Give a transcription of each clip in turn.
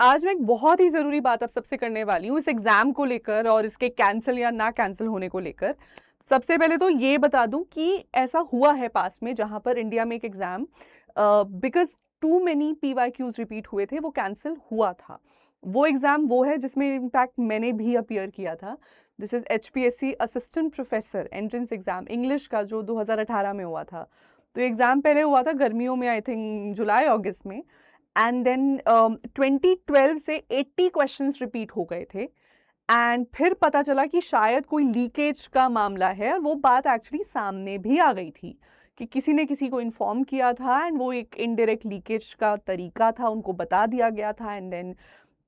आज मैं एक बहुत ही ज़रूरी बात आप सबसे करने वाली हूँ इस एग्ज़ाम को लेकर और इसके कैंसिल या ना कैंसिल होने को लेकर। सबसे पहले तो ये बता दूँ कि ऐसा हुआ है पास्ट में जहाँ पर इंडिया में एक exam because too many PYQs repeat हुए थे, वो कैंसिल हुआ था। वो एग्ज़ाम वो है जिसमें इनफैक्ट मैंने भी अपीयर किया था। This is HPSC assistant professor entrance exam English का, जो 2018 में हुआ था। तो एग्ज़ाम पहले हुआ था गर्मियों में, आई थिंक जुलाई अगस्त में। एंड देन 2012 से 80 क्वेश्चंस रिपीट हो गए थे। एंड फिर पता चला कि शायद कोई लीकेज का मामला है, और वो बात एक्चुअली सामने भी आ गई थी कि किसी ने किसी को इन्फॉर्म किया था, एंड वो एक इनडायरेक्ट लीकेज का तरीका था, उनको बता दिया गया था। एंड देन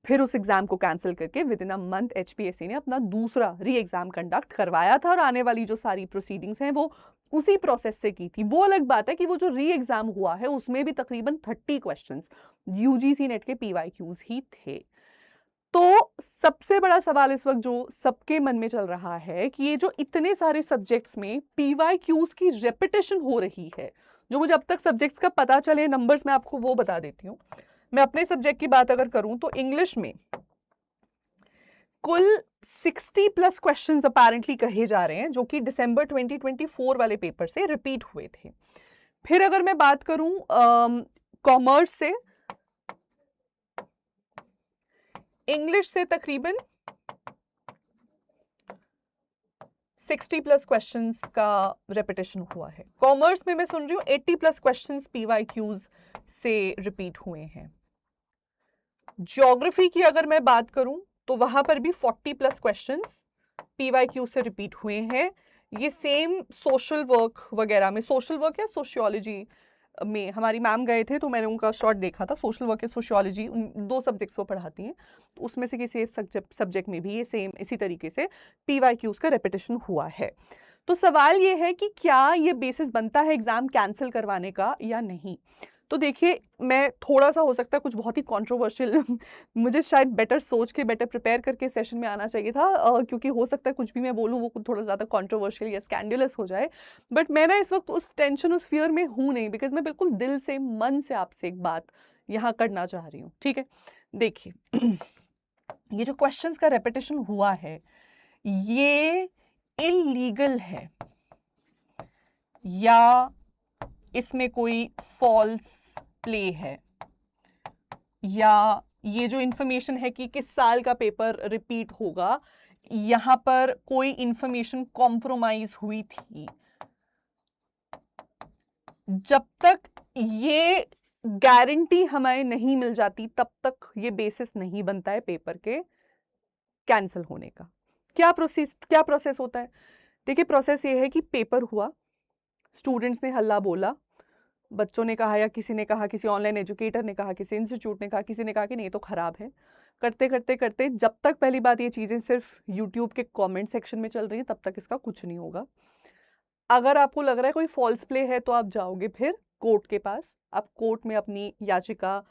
फिर उस एग्ज़ाम को कैंसिल करके with in a month HPSC ने अपना दूसरा री एग्ज़ाम कंडक्ट करवाया था, और आने वाली जो सारी प्रोसीडिंग्स हैं वो उसी प्रोसेस से की थी। वो अलग बात है कि वो जो री एग्ज़ाम हुआ है उसमें भी तकरीबन 30 क्वेश्चंस यूजीसी नेट के पीवाईक्यूज ही थे। तो सबसे बड़ा सवाल इस वक्त जो सबके मन में चल रहा है कि ये जो इतने सारे सब्जेक्ट्स में पीवाईक्यूज की रेपिटेशन हो रही है, जो मुझे अब तक सब्जेक्ट्स का पता चले नंबर्स मैं आपको वो बता देती हूँ। मैं अपने सब्जेक्ट की बात अगर करूं तो इंग्लिश में कुल 60 प्लस क्वेश्चंस अपेरेंटली कहे जा रहे हैं, जो कि दिसंबर 2024 वाले पेपर से रिपीट हुए थे। फिर अगर मैं बात करूं कॉमर्स से, इंग्लिश से तकरीबन 60 प्लस क्वेश्चंस का रेपिटेशन हुआ है। कॉमर्स में मैं सुन रही हूँ 80 प्लस क्वेश्चंस पीवाईक्यूज से रिपीट हुए हैं। ज्योग्राफी की अगर मैं बात करूं तो वहां पर भी 40 प्लस क्वेश्चंस पीवाईक्यू से रिपीट हुए हैं। ये सेम सोशल वर्क वगैरह में, सोशल वर्क या सोशियोलॉजी में हमारी मैम गए थे तो मैंने उनका शॉर्ट देखा था, सोशल वर्क या सोशियोलॉजी, उन दो सब्जेक्ट्स वो पढ़ाती हैं, तो उसमें से किसी एक सब्जेक्ट में भी ये सेम इसी तरीके से पीवाईक्यूज का रेपिटेशन हुआ है। तो सवाल ये है कि क्या ये बेसिस बनता है एग्जाम कैंसिल करवाने का या नहीं। तो देखिए, मैं थोड़ा सा हो सकता है कुछ बहुत ही कंट्रोवर्शियल मुझे शायद बेटर सोच के बेटर प्रिपेयर करके सेशन में आना चाहिए था, क्योंकि हो सकता है कुछ भी मैं बोलूँ वो थोड़ा ज़्यादा कंट्रोवर्शियल या स्कैंडलस हो जाए। बट मैं ना इस वक्त उस टेंशन, उस फियर में हूँ नहीं, बिकॉज मैं बिल्कुल दिल से, मन से आपसे एक बात यहाँ करना चाह रही हूँ। ठीक है, देखिए ये जो क्वेश्चंस का रेपिटेशन हुआ है ये इलीगल है या इसमें कोई फॉल्स प्ले है, या ये जो इंफॉर्मेशन है कि किस साल का पेपर रिपीट होगा, यहां पर कोई इंफॉर्मेशन कॉम्प्रोमाइज हुई थी। जब तक ये गारंटी हमें नहीं मिल जाती तब तक ये बेसिस नहीं बनता है पेपर के कैंसिल होने का। क्या प्रोसेस होता है? देखिए, प्रोसेस ये है कि पेपर हुआ, स्टूडेंट्स ने हल्ला बोला, बच्चों ने कहा या किसी ने कहा, किसी ऑनलाइन एजुकेटर ने कहा, किसी इंस्टीट्यूट ने कहा, किसी ने कहा कि नहीं तो खराब है। करते करते करते जब तक पहली बात ये चीज़ें सिर्फ यूट्यूब के कमेंट सेक्शन में चल रही हैं तब तक इसका कुछ नहीं होगा। अगर आपको लग रहा है कोई फॉल्स प्ले है तो आप जाओगे फिर कोर्ट के पास, आप कोर्ट में अपनी याचिका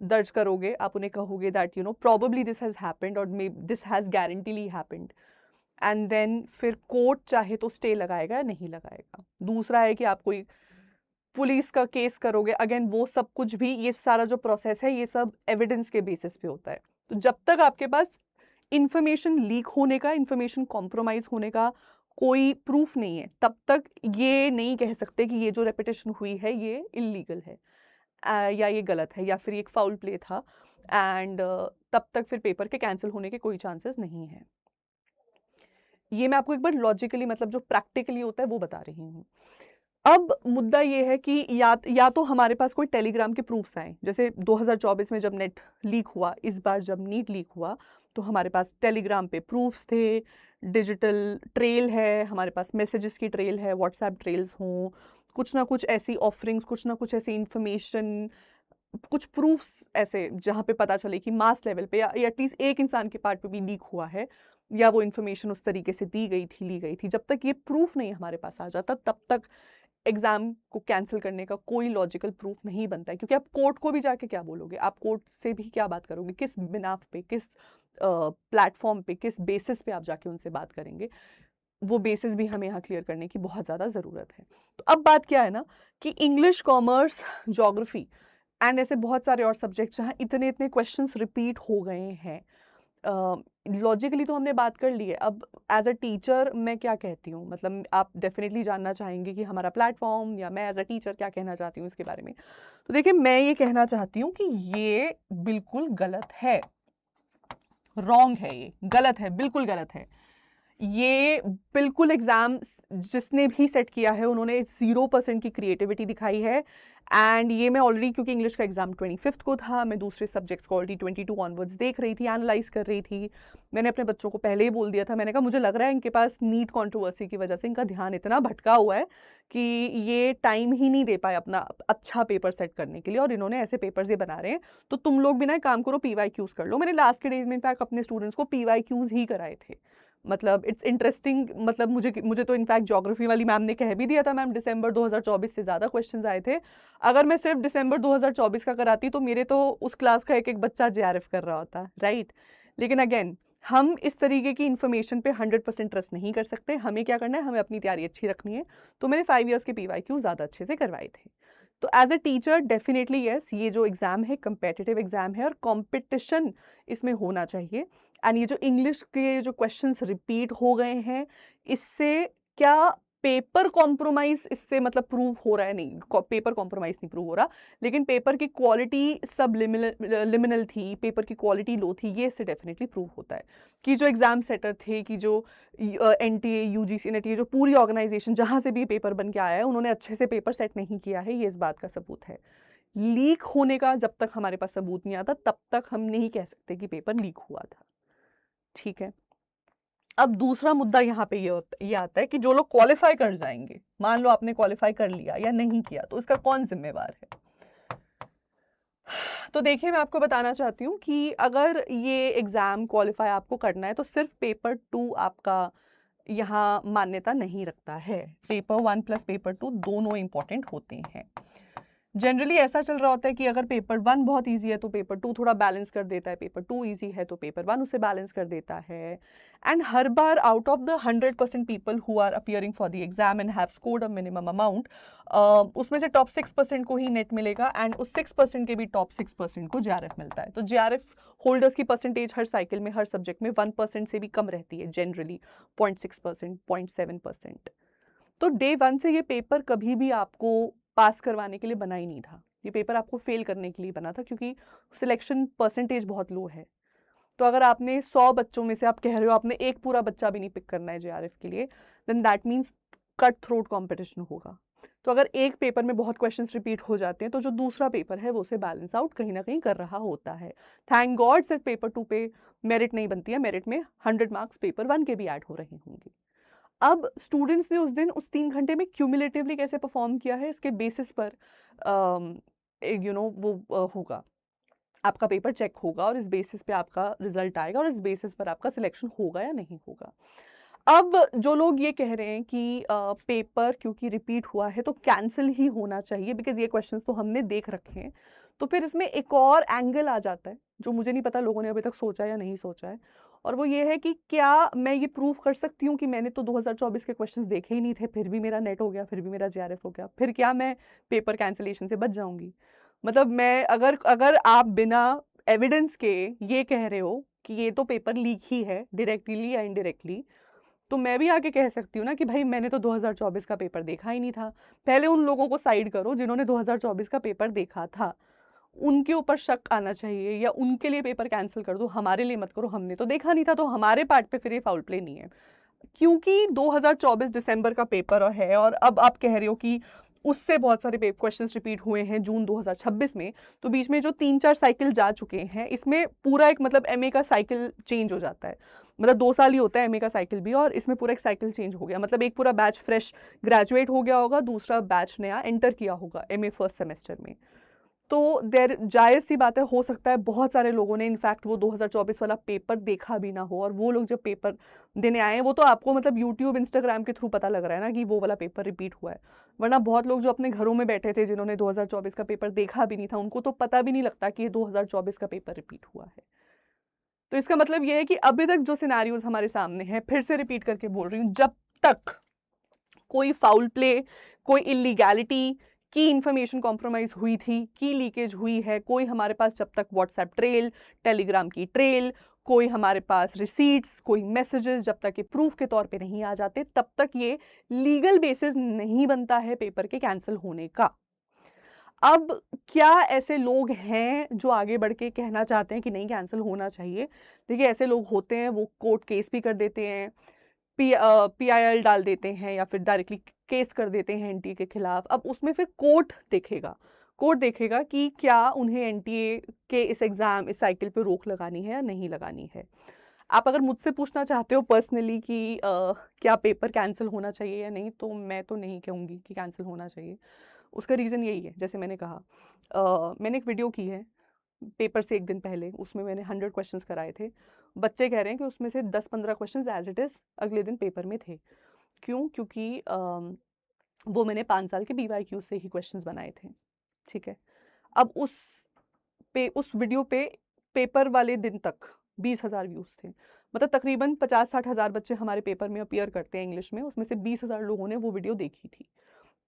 दर्ज करोगे, आप उन्हें कहोगे that probably this has happened और may this has guaranteely happened, and then फिर कोर्ट चाहे तो स्टे लगाएगा या नहीं लगाएगा। दूसरा है कि आप कोई पुलिस का केस करोगे, अगेन वो सब कुछ भी, ये सारा जो प्रोसेस है ये सब एविडेंस के बेसिस पे होता है। तो जब तक आपके पास इंफॉर्मेशन लीक होने का, इंफॉर्मेशन कॉम्प्रोमाइज होने का कोई प्रूफ नहीं है, तब तक ये नहीं कह सकते कि ये जो रेपिटेशन हुई है ये इलीगल है, या ये गलत है, या फिर ये एक फाउल प्ले था, एंड तब तक फिर पेपर के कैंसिल होने के कोई चांसेस नहीं है। ये मैं आपको एक बार लॉजिकली, मतलब जो प्रैक्टिकली होता है वो बता रही हूँ। अब मुद्दा ये है कि या तो हमारे पास कोई टेलीग्राम के प्रूफ्स आए, जैसे 2024 में जब नेट लीक हुआ, इस बार जब नीट लीक हुआ तो हमारे पास टेलीग्राम पे प्रूफ्स थे, डिजिटल ट्रेल है, हमारे पास मैसेजेस की ट्रेल है, व्हाट्सएप ट्रेल्स हों, कुछ ना कुछ ऐसी ऑफरिंग्स, कुछ ना कुछ ऐसी इंफॉर्मेशन, कुछ प्रूफ्स ऐसे जहाँ पे पता चले कि मास लेवल पे या एटलीस्ट एक इंसान के पार्ट पे भी लीक हुआ है, या वो इन्फॉर्मेशन उस तरीके से दी गई थी, ली गई थी। जब तक ये प्रूफ नहीं हमारे पास आ जाता तब तक एग्जाम को कैंसिल करने का कोई लॉजिकल प्रूफ नहीं बनता है, क्योंकि आप कोर्ट को भी जाके क्या बोलोगे, आप कोर्ट से भी क्या बात करोगे, किस बिनाफ पे, किस प्लेटफॉर्म पे, किस बेसिस पे आप जाके उनसे बात करेंगे। वो बेसिस भी हमें यहाँ क्लियर करने की बहुत ज़्यादा ज़रूरत है। तो अब बात क्या है ना कि इंग्लिश, कॉमर्स, ज्योग्राफी एंड ऐसे बहुत सारे और सब्जेक्ट जहाँ इतने इतने क्वेश्चंस रिपीट हो गए हैं। लॉजिकली तो हमने बात कर ली है, अब एज अ टीचर मैं क्या कहती हूँ, मतलब आप डेफिनेटली जानना चाहेंगे कि हमारा प्लेटफॉर्म या मैं एज अ टीचर क्या कहना चाहती हूँ इसके बारे में। तो देखिए, मैं ये कहना चाहती हूँ कि ये बिल्कुल गलत है, रॉन्ग है, ये गलत है, बिल्कुल गलत है। ये बिल्कुल एग्जाम जिसने भी सेट किया है उन्होंने 0% की क्रिएटिविटी दिखाई है। एंड ये मैं ऑलरेडी, क्योंकि इंग्लिश का एग्जाम 25th को था, मैं दूसरे सब्जेक्ट्स को ऑलरेडी 22 ऑनवर्ड्स देख रही थी, एनालाइज कर रही थी। मैंने अपने बच्चों को पहले ही बोल दिया था, मैंने कहा मुझे लग रहा है इनके पास नीट कंट्रोवर्सी की वजह से इनका ध्यान इतना भटका हुआ है कि ये टाइम ही नहीं दे पाए अपना अच्छा पेपर सेट करने के लिए, और इन्होंने ऐसे पेपर्स ये बना रहे हैं। तो तुम लोग भी ना एक काम करो, PYQs कर लो। मैंने लास्ट के डेज में इनफैक्ट अपने स्टूडेंट्स को PYQs ही कराए थे। मतलब इट्स इंटरेस्टिंग, मतलब मुझे तो इनफैक्ट ज्योग्राफी वाली मैम ने कह भी दिया था, मैम दिसंबर 2024 से ज़्यादा क्वेश्चंस आए थे। अगर मैं सिर्फ दिसंबर 2024 का कराती तो मेरे तो उस क्लास का एक एक बच्चा JRF कर रहा होता, राइट। लेकिन अगेन, हम इस तरीके की इन्फॉर्मेशन पे 100% ट्रस्ट नहीं कर सकते। हमें क्या करना है, हमें अपनी तैयारी अच्छी रखनी है। तो मैंने 5 ईयर्स के PYQ ज़्यादा अच्छे से करवाए थे। तो as a teacher definitely yes, ये जो एग्ज़ाम है कम्पेटिटिव एग्ज़ाम है और कॉम्पिटिशन इसमें होना चाहिए। एंड ये जो इंग्लिश के जो क्वेश्चंस रिपीट हो गए हैं, इससे क्या पेपर कॉम्प्रोमाइज़ इससे मतलब प्रूव हो रहा है? नहीं, पेपर कॉम्प्रोमाइज़ नहीं प्रूव हो रहा, लेकिन पेपर की क्वालिटी सब लिमिनल थी, पेपर की क्वालिटी लो थी, ये इससे डेफिनेटली प्रूव होता है कि जो एग्ज़ाम सेटर थे, कि जो NTA, UGC, NET, जो पूरी ऑर्गेनाइजेशन जहाँ से भी पेपर बन के आया है, उन्होंने अच्छे से पेपर सेट नहीं किया है, ये इस बात का सबूत है। लीक होने का जब तक हमारे पास सबूत नहीं आता, तब तक हम नहीं कह सकते कि पेपर लीक हुआ था, ठीक है। अब दूसरा मुद्दा यहाँ पे ये आता है कि जो लोग क्वालिफाई कर जाएंगे, मान लो आपने क्वालिफाई कर लिया या नहीं किया, तो इसका कौन जिम्मेवार है? तो देखिए, मैं आपको बताना चाहती हूँ कि अगर ये एग्ज़ाम क्वालिफाई आपको करना है तो सिर्फ पेपर 2 आपका यहाँ मान्यता नहीं रखता है। पेपर 1 प्लस पेपर 2 दोनों इंपॉर्टेंट होते हैं। जनरली ऐसा चल रहा होता है कि अगर पेपर 1 बहुत इजी है तो पेपर 2 थोड़ा बैलेंस कर देता है, पेपर 2 इजी है तो पेपर 1 उसे बैलेंस कर देता है। एंड हर बार out of the 100% people who are appearing for the exam and have scored a minimum amount, उसमें से टॉप 6% को ही नेट मिलेगा, एंड उस 6% के भी टॉप 6% को JRF मिलता है। तो JRF होल्डर्स की परसेंटेज हर साइकिल में, हर सब्जेक्ट में 1% से भी कम रहती है, जनरली 0.6%, 0.7%। तो डे 1 से ये पेपर कभी भी आपको पास करवाने के लिए बना ही नहीं था, ये पेपर आपको फेल करने के लिए बना था, क्योंकि सिलेक्शन परसेंटेज बहुत लो है। तो अगर आपने 100 बच्चों में से आप कह रहे हो आपने एक पूरा बच्चा भी नहीं पिक करना है JRF के लिए, then that means cut throat competition होगा। तो अगर एक पेपर में बहुत क्वेश्चंस रिपीट हो जाते हैं तो जो दूसरा पेपर है वो उसे बैलेंस आउट कहीं ना कहीं कर रहा होता है। थैंक गॉड सिर्फ पेपर 2 पे मेरिट नहीं बनती है, मेरिट में 100 मार्क्स पेपर 1 के भी ऐड हो रहे होंगे। अब स्टूडेंट्स ने उस दिन उस 3 घंटे में क्यूमुलेटिवली कैसे परफॉर्म किया है, इसके बेसिस पर वो होगा, आपका पेपर चेक होगा और इस बेसिस पे आपका रिजल्ट आएगा और इस बेसिस पर आपका सिलेक्शन होगा या नहीं होगा। अब जो लोग ये कह रहे हैं कि पेपर क्योंकि रिपीट हुआ है तो कैंसिल ही होना चाहिए, बिकॉज ये क्वेश्चंस तो हमने देख रखे हैं, तो फिर इसमें एक और एंगल आ जाता है जो मुझे नहीं पता लोगों ने अभी तक सोचा या नहीं सोचा है, और वो ये है कि क्या मैं ये प्रूव कर सकती हूँ कि मैंने तो 2024 के क्वेश्चंस देखे ही नहीं थे, फिर भी मेरा नेट हो गया, फिर भी मेरा JRF हो गया, फिर क्या मैं पेपर कैंसिलेशन से बच जाऊंगी? मतलब मैं अगर आप बिना एविडेंस के ये कह रहे हो कि ये तो पेपर लीक ही है डायरेक्टली या इनडायरेक्टली, तो मैं भी आके कह सकती हूँ ना कि भाई मैंने तो 2024 का पेपर देखा ही नहीं था। पहले उन लोगों को साइड करो जिन्होंने 2024 का पेपर देखा था, उनके ऊपर शक आना चाहिए, या उनके लिए पेपर कैंसिल कर दो, हमारे लिए मत करो, हमने तो देखा नहीं था, तो हमारे पार्ट पे फिर ये फाउल प्ले नहीं है। क्योंकि 2024 दिसंबर का पेपर है और अब आप कह रहे हो कि उससे बहुत सारे क्वेश्चंस रिपीट हुए हैं जून 2026 में, तो बीच में जो 3-4 साइकिल जा चुके हैं, इसमें पूरा एक मतलब MA का साइकिल चेंज हो जाता है। मतलब 2 साल ही होता है MA का साइकिल भी, और इसमें पूरा एक साइकिल चेंज हो गया, मतलब एक पूरा बैच फ्रेश ग्रेजुएट हो गया होगा, दूसरा बैच नया एंटर किया होगा MA फर्स्ट सेमेस्टर में। तो देर जायज़ सी बात है, हो सकता है बहुत सारे लोगों ने इनफैक्ट वो 2024 वाला पेपर देखा भी ना हो, और वो लोग जब पेपर देने आए हैं वो तो आपको मतलब यूट्यूब इंस्टाग्राम के थ्रू पता लग रहा है ना कि वो वाला पेपर रिपीट हुआ है, वरना बहुत लोग जो अपने घरों में बैठे थे जिन्होंने 2024 का पेपर देखा भी नहीं था, उनको तो पता भी नहीं लगता कि ये 2024 का पेपर रिपीट हुआ है। तो इसका मतलब ये है कि अभी तक जो सिनेरियोज हमारे सामने हैं, फिर से रिपीट करके बोल रही हूँ, जब तक कोई फाउल प्ले, कोई इलीगैलिटी की इन्फॉर्मेशन कॉम्प्रोमाइज़ हुई थी, की लीकेज हुई है, कोई हमारे पास जब तक व्हाट्सएप ट्रेल, टेलीग्राम की ट्रेल, कोई हमारे पास रिसीट्स, कोई मैसेजेस जब तक ये प्रूफ के तौर पे नहीं आ जाते, तब तक ये लीगल बेसिस नहीं बनता है पेपर के कैंसिल होने का। अब क्या ऐसे लोग हैं जो आगे बढ़ के कहना चाहते हैं कि नहीं कैंसिल होना चाहिए? देखिए, ऐसे लोग होते हैं, वो कोर्ट केस भी कर देते हैं, PIL डाल देते हैं या फिर डायरेक्टली केस कर देते हैं NTA के खिलाफ। अब उसमें फिर कोर्ट देखेगा कि क्या उन्हें NTA के इस एग्ज़ाम, इस साइकिल पे रोक लगानी है या नहीं लगानी है। आप अगर मुझसे पूछना चाहते हो पर्सनली कि क्या पेपर कैंसिल होना चाहिए या नहीं, तो मैं तो नहीं कहूँगी कि कैंसिल होना चाहिए। उसका रीज़न यही है, जैसे मैंने कहा, मैंने एक वीडियो की है पेपर से एक दिन पहले, उसमें मैंने 100 क्वेश्चंस कराए थे। बच्चे कह रहे हैं कि उसमें से 10-15 क्वेश्चंस एज इट इज़ अगले दिन पेपर में थे। क्यों? क्योंकि वो मैंने 5 साल के BYQ से ही क्वेश्चंस बनाए थे, ठीक है। अब उस वीडियो पे पेपर वाले दिन तक 20,000 व्यूज़ थे। मतलब तकरीबन 50-60 हज़ार बच्चे हमारे पेपर में अपीयर करते हैं इंग्लिश में, उसमें से 20,000 लोगों ने वो वीडियो देखी थी।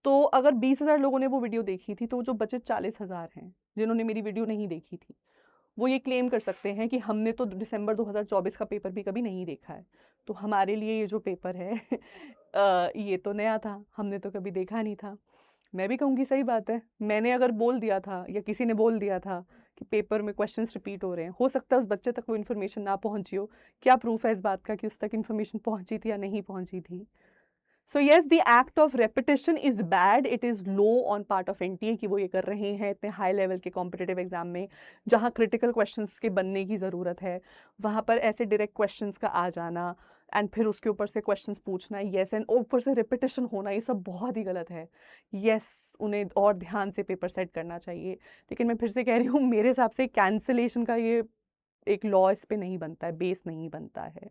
तो अगर 20,000 लोगों ने वो वीडियो देखी थी, तो जो बचे 40,000 हैं जिन्होंने मेरी वीडियो नहीं देखी थी, वो ये क्लेम कर सकते हैं कि हमने तो दिसंबर 2024 का पेपर भी कभी नहीं देखा है, तो हमारे लिए ये जो पेपर है ये तो नया था, हमने तो कभी देखा नहीं था। मैं भी कहूँगी सही बात है, मैंने अगर बोल दिया था या किसी ने बोल दिया था कि पेपर में क्वेश्चंस रिपीट हो रहे हैं, हो सकता है उस बच्चे तक वो इन्फॉर्मेशन ना पहुँची हो। क्या प्रूफ है इस बात का कि उस तक इन्फॉर्मेशन पहुँची थी या नहीं पहुँची थी? So yes, the act of repetition is bad, it is low on part of NTA कि वो ये कर रहे हैं इतने हाई लेवल के कॉम्पिटिटिव एग्जाम में, जहाँ क्रिटिकल क्वेश्चंस के बनने की ज़रूरत है, वहाँ पर ऐसे डायरेक्ट क्वेश्चंस का आ जाना एंड फिर उसके ऊपर से क्वेश्चंस पूछना, येस, एंड ऊपर से रिपीटिशन होना, ये सब बहुत ही गलत है। येस, उन्हें और ध्यान से पेपर सेट करना चाहिए, लेकिन मैं फिर से कह रही हूँ, मेरे हिसाब से कैंसिलेशन का ये एक लॉ इस पर नहीं बनता है, बेस नहीं बनता है।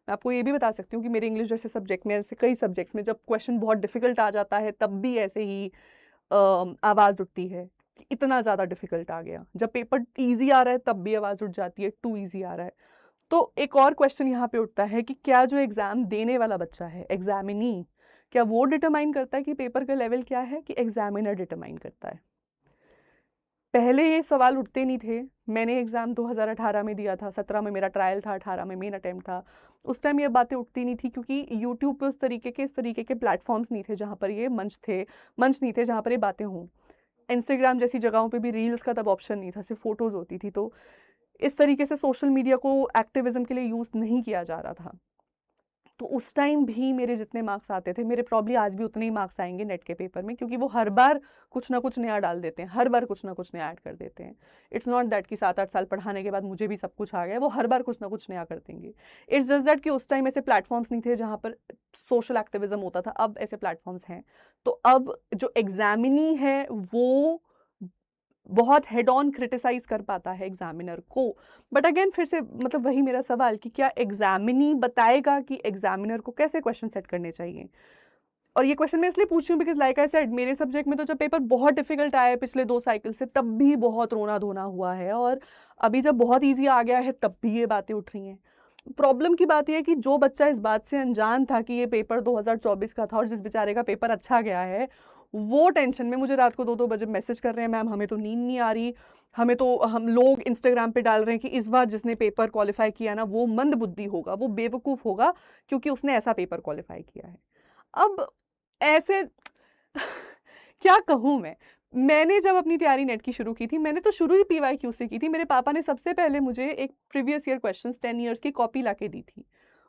मैं आपको ये भी बता सकती हूँ कि मेरे इंग्लिश जैसे सब्जेक्ट में, ऐसे कई सब्जेक्ट्स में जब क्वेश्चन बहुत डिफिकल्ट आ जाता है, तब भी ऐसे ही आवाज़ उठती है कि इतना ज़्यादा डिफिकल्ट आ गया। जब पेपर ईजी आ रहा है तब भी आवाज़ उठ जाती है, टू ईजी आ रहा है। तो एक और क्वेश्चन यहाँ पे उठता है कि क्या जो एग्ज़ाम देने वाला बच्चा है, एग्जामिनी, क्या वो डिटरमाइन करता है कि पेपर का लेवल क्या है, कि एग्जामिनर डिटरमाइन करता है? पहले ये सवाल उठते नहीं थे। मैंने एग्ज़ाम 2018 में दिया था, 17 में मेरा ट्रायल था, 18 में मेन अटेम्प्ट था। उस टाइम ये बातें उठती नहीं थी क्योंकि यूट्यूब पे इस तरीके के प्लेटफॉर्म्स नहीं थे जहाँ पर ये मंच नहीं थे जहाँ पर ये बातें हों। इंस्टाग्राम जैसी जगहों पे भी रील्स का तब ऑप्शन नहीं था, सिर्फ फ़ोटोज़ होती थी। तो इस तरीके से सोशल मीडिया को एक्टिविज़म के लिए यूज़ नहीं किया जा रहा था। तो उस टाइम भी मेरे जितने मार्क्स आते थे, मेरे प्रॉब्ली आज भी उतने ही मार्क्स आएंगे नेट के पेपर में, क्योंकि वो हर बार कुछ ना कुछ नया डाल देते हैं, हर बार कुछ ना कुछ नया ऐड कर देते हैं। इट्स नॉट दैट कि 7-8 साल पढ़ाने के बाद मुझे भी सब कुछ आ गया, वो हर बार कुछ ना कुछ नया कर देंगे। इट्स जस्ट दैट कि उस टाइम ऐसे प्लेटफॉर्म्स नहीं थे जहाँ पर सोशल एक्टिविज्म होता था, अब ऐसे प्लेटफॉर्म्स हैं। तो अब जो एग्जामिनी है वो बहुत हेड ऑन क्रिटिसाइज कर पाता है एग्जामिनर को। बट अगेन फिर से मतलब वही मेरा सवाल कि क्या एग्जामिनी बताएगा कि एग्जामिनर को कैसे क्वेश्चन सेट करने चाहिए? और ये क्वेश्चन मैं इसलिए पूछ रही हूँ बिकॉज लाइक आई सेड, मेरे सब्जेक्ट में तो जब पेपर बहुत डिफिकल्ट आया है पिछले 2 साइकिल से, तब भी बहुत रोना धोना हुआ है, और अभी जब बहुत ईजी आ गया है तब भी ये बातें उठ रही हैं। प्रॉब्लम की बात यह है कि जो बच्चा इस बात से अनजान था कि ये पेपर 2024 का था और जिस बेचारे का पेपर अच्छा गया है, वो टेंशन में मुझे रात को 2-2 बजे मैसेज कर रहे हैं, मैम हमें तो नींद नहीं आ रही, हमें तो, हम लोग इंस्टाग्राम पे डाल रहे हैं कि इस बार जिसने पेपर क्वालिफाई किया ना वो मंद बुद्धि होगा, वो बेवकूफ़ होगा क्योंकि उसने ऐसा पेपर क्वालिफाई किया है। अब ऐसे क्या कहूँ मैं? मैंने जब अपनी तैयारी नेट की शुरू की थी, मैंने तो शुरू ही PYQ से की थी। मेरे पापा ने सबसे पहले मुझे एक प्रीवियस ईयर क्वेश्चंस 10 इयर्स की कॉपी लाके दी थी,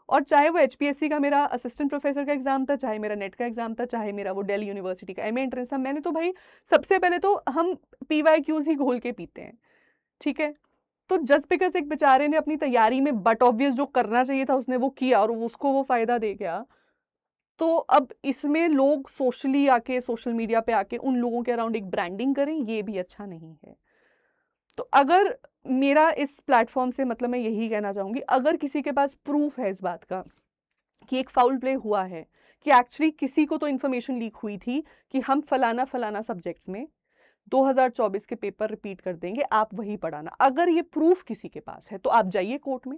और चाहे वो HPSC का मेरा असिस्टेंट प्रोफेसर का एग्जाम था, चाहे मेरा नेट का एग्जाम था, चाहे मेरा वो दिल्ली यूनिवर्सिटी का MA एंट्रेंस था, मैंने तो भाई सबसे पहले तो हम PYQs ही घोल के पीते हैं, ठीक है? तो जस्ट बिकॉज एक बेचारे ने अपनी तैयारी में बट ऑब्वियस जो करना चाहिए था उसने वो किया और उसको वो फायदा दे गया, तो अब इसमें लोग सोशली आके, सोशल मीडिया पे आके उन लोगों के अराउंड एक ब्रांडिंग करें, ये भी अच्छा नहीं है। तो अगर मेरा इस प्लेटफॉर्म से मतलब मैं यही कहना चाहूँगी, अगर किसी के पास प्रूफ है इस बात का कि एक फाउल प्ले हुआ है, कि एक्चुअली किसी को तो इन्फॉर्मेशन लीक हुई थी कि हम फलाना फलाना सब्जेक्ट्स में 2024 के पेपर रिपीट कर देंगे, आप वही पढ़ाना। अगर ये प्रूफ किसी के पास है तो आप जाइए कोर्ट में,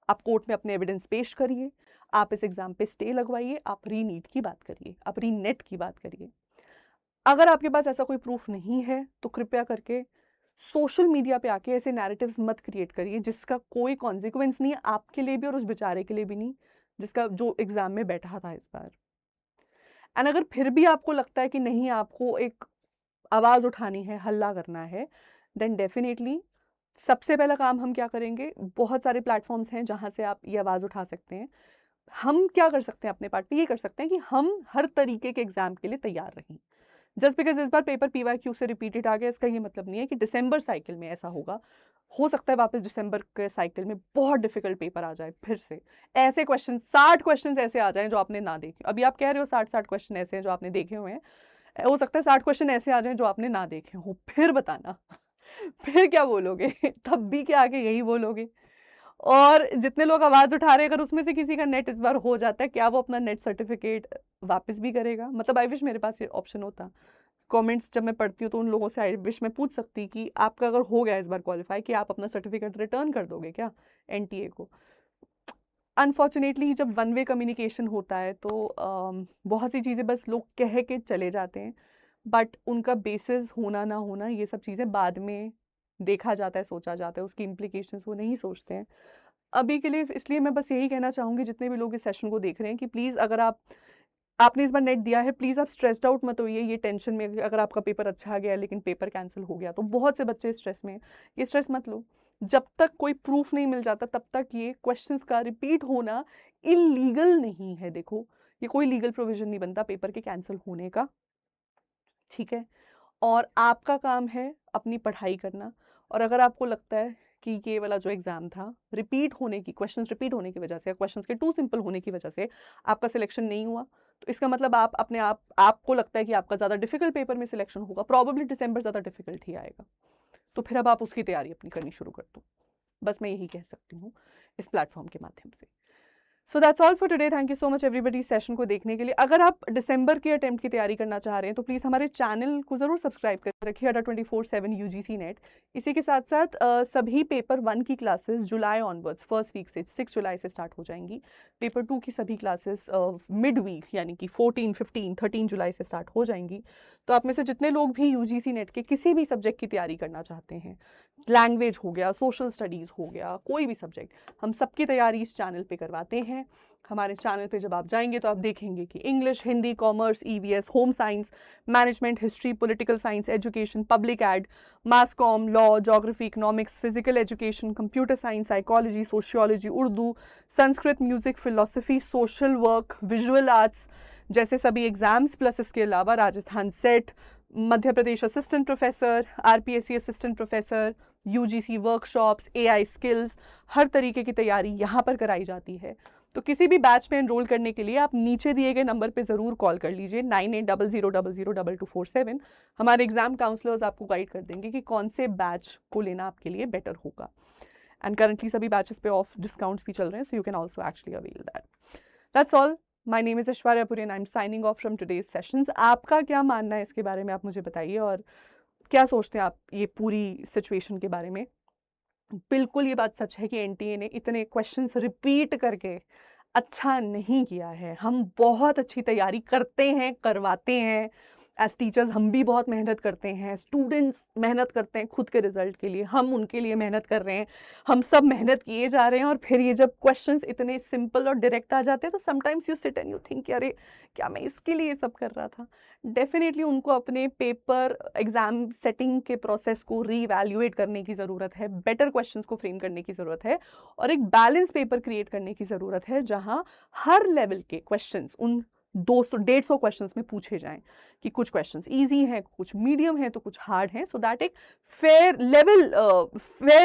आप कोर्ट में अपने एविडेंस पेश करिए, आप इस एग्जाम पे स्टे लगवाइए, आप री नीट की बात करिए, आप री नेट की बात करिए। अगर आपके पास ऐसा कोई प्रूफ नहीं है तो कृपया करके सोशल मीडिया पे आके ऐसे नैरेटिव्स मत क्रिएट करिए जिसका कोई कॉन्सिक्वेंस नहीं है आपके लिए भी और उस बेचारे के लिए भी नहीं, जिसका जो एग्जाम में बैठा था इस बार। एंड अगर फिर भी आपको लगता है कि नहीं, आपको एक आवाज़ उठानी है, हल्ला करना है, देन डेफिनेटली सबसे पहला काम हम क्या करेंगे, बहुत सारे प्लेटफॉर्म्स हैं जहाँ से आप ये आवाज़ उठा सकते हैं। हम क्या कर सकते हैं अपने पार्ट पे, ये कर सकते हैं कि हम हर तरीके के एग्जाम के लिए तैयार रहें। जस्ट बिकॉज इस बार पेपर PYQ से रिपीटेड आ गया, इसका ये मतलब नहीं है कि दिसंबर साइकिल में ऐसा होगा। हो सकता है वापस दिसंबर के साइकिल में बहुत डिफिकल्ट पेपर आ जाए फिर से, ऐसे क्वेश्चन 60 क्वेश्चन ऐसे आ जाएं जो आपने ना देखे। अभी आप कह रहे हो 60 क्वेश्चन ऐसे हैं जो आपने देखे हुए हैं, हो सकता है 60 क्वेश्चन ऐसे आ जाएं जो आपने ना देखे हो, फिर बताना फिर क्या बोलोगे तब भी क्या आगे यही बोलोगे। और जितने लोग आवाज़ उठा रहे हैं, अगर उसमें से किसी का नेट इस बार हो जाता है, क्या वो अपना नेट सर्टिफिकेट वापस भी करेगा? मतलब आई विश मेरे पास ये ऑप्शन होता। कमेंट्स जब मैं पढ़ती हूँ तो उन लोगों से आई विश मैं पूछ सकती कि आपका अगर हो गया इस बार क्वालिफाई, कि आप अपना सर्टिफिकेट रिटर्न कर दोगे क्या NTA को। अनफॉर्चुनेटली जब वन वे कम्युनिकेशन होता है तो बहुत सी चीज़ें बस लोग कह के चले जाते हैं, बट उनका बेसिस होना ना होना ये सब चीज़ें बाद में देखा जाता है, सोचा जाता है, उसकी इम्प्लीकेशंस वो नहीं सोचते हैं अभी के लिए। इसलिए मैं बस यही कहना चाहूँगी जितने भी लोग इस सेशन को देख रहे हैं कि प्लीज़, अगर आपने इस बार नेट दिया है, प्लीज़ आप स्ट्रेस्ड आउट मत होइए ये टेंशन में। अगर आपका पेपर अच्छा आ गया लेकिन पेपर कैंसिल हो गया तो बहुत से बच्चे स्ट्रेस में, ये स्ट्रेस मत लो। जब तक कोई प्रूफ नहीं मिल जाता तब तक ये क्वेश्चंस का रिपीट होना इलीगल नहीं है। देखो, ये कोई लीगल प्रोविजन नहीं बनता पेपर के कैंसिल होने का, ठीक है। और आपका काम है अपनी पढ़ाई करना। और अगर आपको लगता है कि ये वाला जो एग्ज़ाम था रिपीट होने की, क्वेश्चंस रिपीट होने की वजह से, क्वेश्चंस के टू सिंपल होने की वजह से आपका सिलेक्शन नहीं हुआ, तो इसका मतलब आप अपने आपको लगता है कि आपका ज़्यादा डिफिकल्ट पेपर में सिलेक्शन होगा, प्रॉब्लली दिसंबर ज़्यादा डिफिकल्ट ही आएगा, तो फिर अब आप उसकी तैयारी अपनी करनी शुरू कर दो। बस मैं यही कह सकती हूँ इस प्लेटफॉर्म के माध्यम से। So that's all for today. Thank you so much everybody session को देखने के लिए। अगर आप दिसंबर के अटेम्प्ट की तैयारी करना चाह रहे हैं तो प्लीज़ हमारे चैनल को ज़रूर सब्सक्राइब कर रखिए, अड्डा 24/7 UGC नेट। इसी के साथ साथ सभी पेपर 1 की क्लासेस जुलाई ऑनवर्ड्स, फर्स्ट वीक से 6 जुलाई से स्टार्ट हो जाएंगी। पेपर 2 की सभी क्लासेस मिड वीक यानी कि 14, 15, 13 जुलाई से स्टार्ट हो जाएंगी। तो आप में से जितने लोग भी UGC नेट के किसी भी सब्जेक्ट की तैयारी करना चाहते हैं, लैंग्वेज हो गया, सोशल स्टडीज़ हो गया, कोई भी सब्जेक्ट, हम सबकी तैयारी इस चैनल पे करवाते हैं। हमारे चैनल पे जब आप जाएंगे तो आप देखेंगे कि English, Hindi, commerce, EVS, home science, management, history, political science, education, public ad, mass com, law, geography, economics, physical education, computer science, psychology, sociology, Urdu, Sanskrit, music, philosophy, social work, visual arts जैसे सभी एग्जाम्स, प्लस इसके अलावा Rajasthan SET, Madhya Pradesh assistant professor, RPSC assistant professor, UGC workshops, AI skills, हर तरीके की तैयारी यहाँ पर कराई जाती है। तो किसी भी बैच में एनरोल करने के लिए आप नीचे दिए गए नंबर पे ज़रूर कॉल कर लीजिए, 9800002247। हमारे एग्जाम काउंसलर्स आपको गाइड कर देंगे कि कौन से बैच को लेना आपके लिए बेटर होगा। एंड करंटली सभी बैचेस पे ऑफ डिस्काउंट्स भी चल रहे हैं, so you can also actually avail that. That's all. My name is Aishwarya Puri and I am signing off from today's sessions. आपका क्या मानना है इसके बारे में, आप मुझे बताइए, और क्या सोचते हैं आप ये पूरी सिचुएशन के बारे में। बिल्कुल ये बात सच है कि NTA ने इतने क्वेश्चंस रिपीट करके अच्छा नहीं किया है। हम बहुत अच्छी तैयारी करते हैं, करवाते हैं। एज टीचर्स हम भी बहुत मेहनत करते हैं, स्टूडेंट्स मेहनत करते हैं खुद के रिजल्ट के लिए, हम उनके लिए मेहनत कर रहे हैं, हम सब मेहनत किए जा रहे हैं। और फिर ये जब क्वेश्चंस इतने सिंपल और डायरेक्ट आ जाते हैं तो sometimes you sit and you think, अरे क्या मैं इसके लिए ये सब कर रहा था। डेफिनेटली उनको अपने पेपर एग्जाम सेटिंग के प्रोसेस को रीवैल्यूएट करने की ज़रूरत है, बेटर क्वेश्चंस को फ्रेम करने की ज़रूरत है, और एक बैलेंस पेपर क्रिएट करने की ज़रूरत है जहां हर लेवल के क्वेश्चंस उन 200-150 क्वेश्चंस में पूछे जाएं, कि कुछ क्वेश्चंस इजी हैं, कुछ मीडियम हैं, तो कुछ हार्ड हैं, सो दैट एक फेयर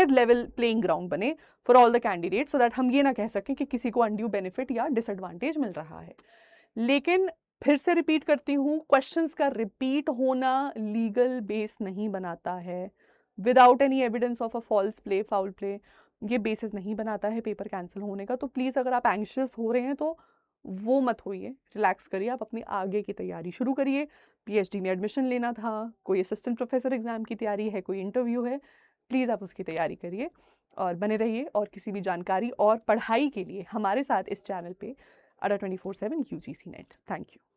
लेवल प्लेइंग ग्राउंड बने for all the candidate, so that हम ये ना कह सकें कि किसी को अनड्यू बेनिफिट या डिसएडवांटेज मिल रहा है। लेकिन फिर से रिपीट करती हूँ, क्वेश्चंस का रिपीट होना लीगल बेस नहीं बनाता है। Without any evidence of a false play, foul play, ये बेसिस नहीं बनाता है पेपर कैंसिल होने का। तो प्लीज़ अगर आप एंग्शियस हो रहे हैं तो वो मत होइए, रिलैक्स करिए, आप अपनी आगे की तैयारी शुरू करिए। PhD में एडमिशन लेना था, कोई असिस्टेंट प्रोफेसर एग्जाम की तैयारी है, कोई इंटरव्यू है, प्लीज़ आप उसकी तैयारी करिए और बने रहिए। और किसी भी जानकारी और पढ़ाई के लिए हमारे साथ इस चैनल पे अड्डा 24/7 UGC नेट। Thank you.